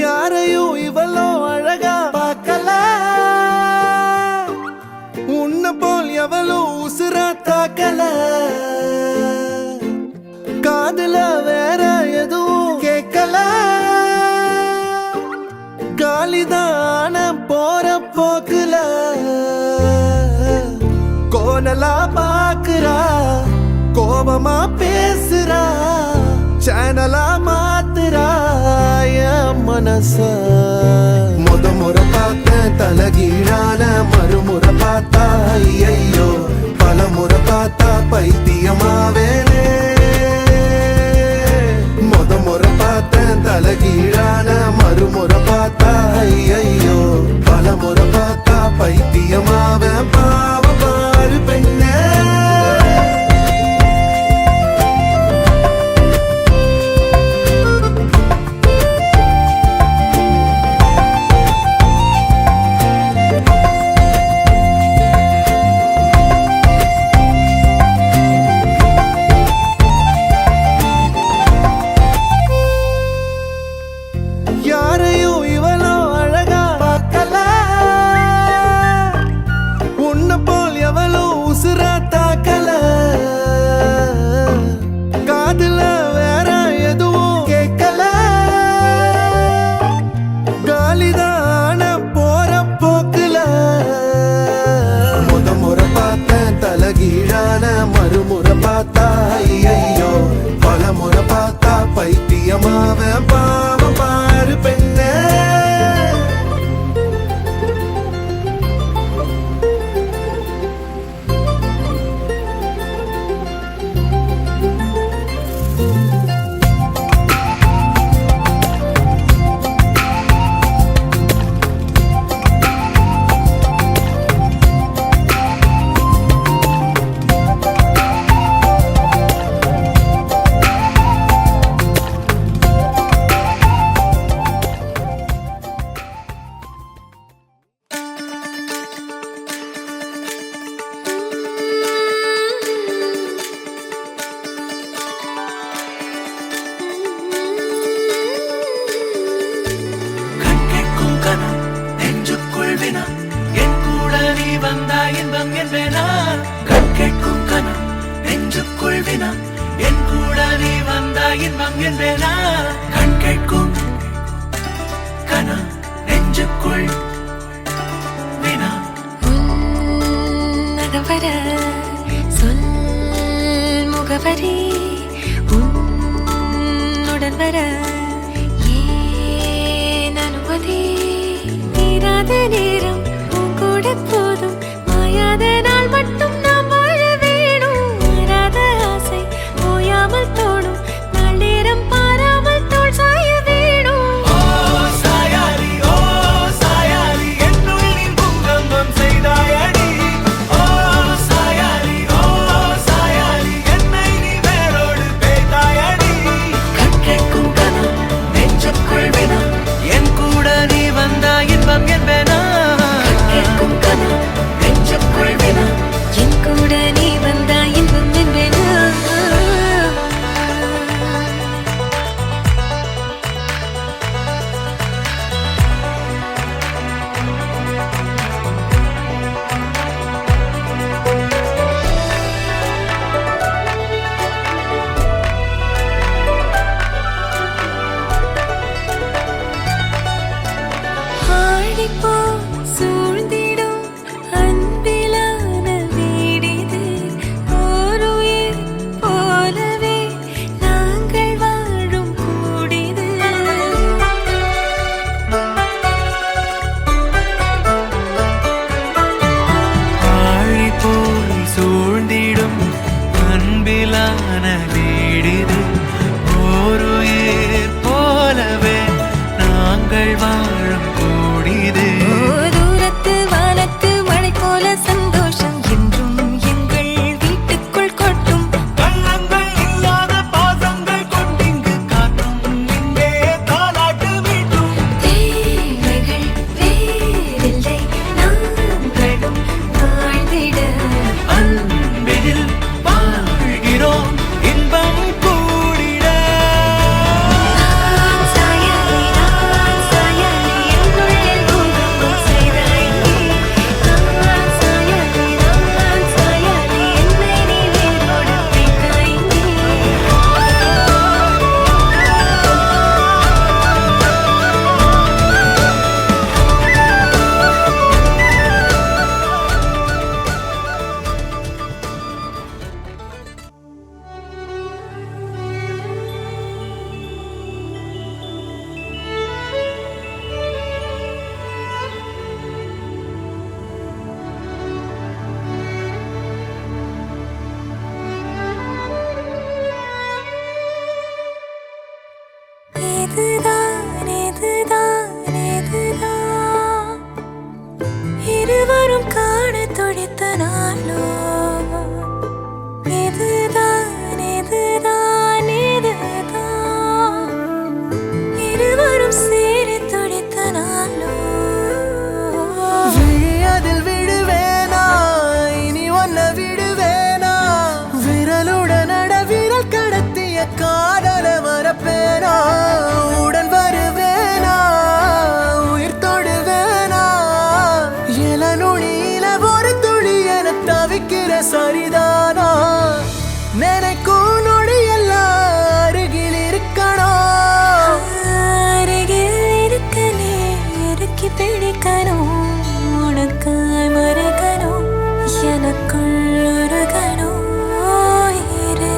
யாரையும் இவளோ அழகா பார்க்கல, உன்ன போல் எவளோ உசுரா தாக்கல, காதுல வேற எதுவும் கேட்கல, காலிதான போற போக்குல கோணலா பாக்குறா, கோபமா பேசுறா, சேனலா மாத்துறா என் மனச. முறை பார்த்த தலகீழான மறுமுறை பார்த்தா ஐயோ, பல முறை பார்த்தா பைத்தியமாவேனே. முறை பார்த்த தலகீழான மறுமுறை பார்த்தா ஐயோ, பல முறை பார்த்தா பைத்தியமாவே. பாவ பாரு பெண்ணே, யாரையும் இவளோ அழகா பார்க்கல, உன்ன போல் எவளோ உசுரா தாக்கல, காதுல வேற எதுவும் கேட்கல, காலிதான போற போக்குல முறை பார்த்த தலகீழான மறுமுறை பார்த்தா ஐயோ, பல முறை பார்த்தா பைத்தியமாவ. பாவ பாரு பெண்ணே, சொல் முகவரி உன்னுடன் வர ஏன் அனுமதி, தீராத நேரம் உன் கூட போதும், மாயாத நாள் மட்டும் நாம் வாழ வேணும், மாறாத ஆசை ஓயாமல் தோணும், நாள் நேரம் பாராமல் தோல் சாய வேணும். வாழும் கூடியது. சரிதானா நினைக்கும் நொடியெல்லாம் அருகில் இருக்கணும் அருகில் இருக்கனே இறுக்கி பிடிக்கணும் உனக்காய் மறக்கணும் எனக்குள் உருகணும் உயிரே.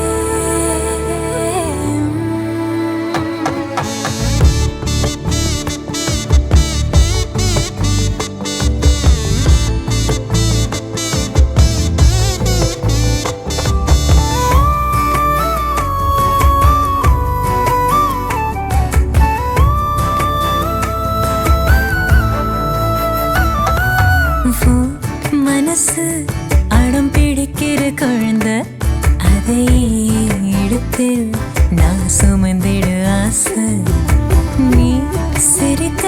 மனசு அடம் பிடிக்கிற குழந்தை அதை எடுத்து நான் சுமந்திடு ஆசை நீ சிரிக்க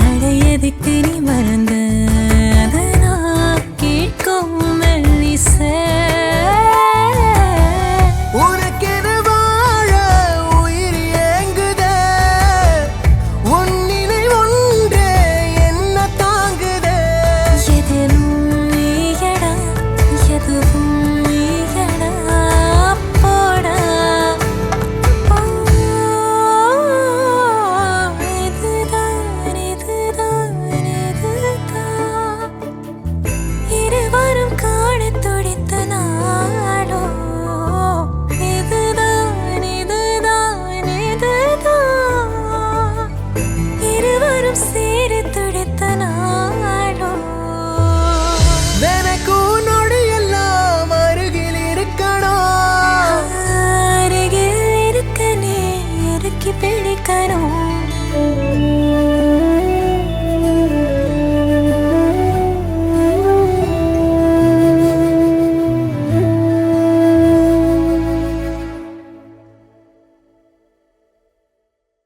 அடையதுக்கு நீ மறந்த அதை நான் கேட்கும் மெல்லிசை. உனக்கென வாழ உயிர் ஏங்குதே உன் நினைவொன்றே என்ன தாங்குதே எதிலும் நீயடா எதுவும் நீயடா போடா. இதுதான் இதுதான் இதுதான் இருவரும் காண துடித்த நாடோ. இதுதான் இதுதான் இதுதான் இருவரும்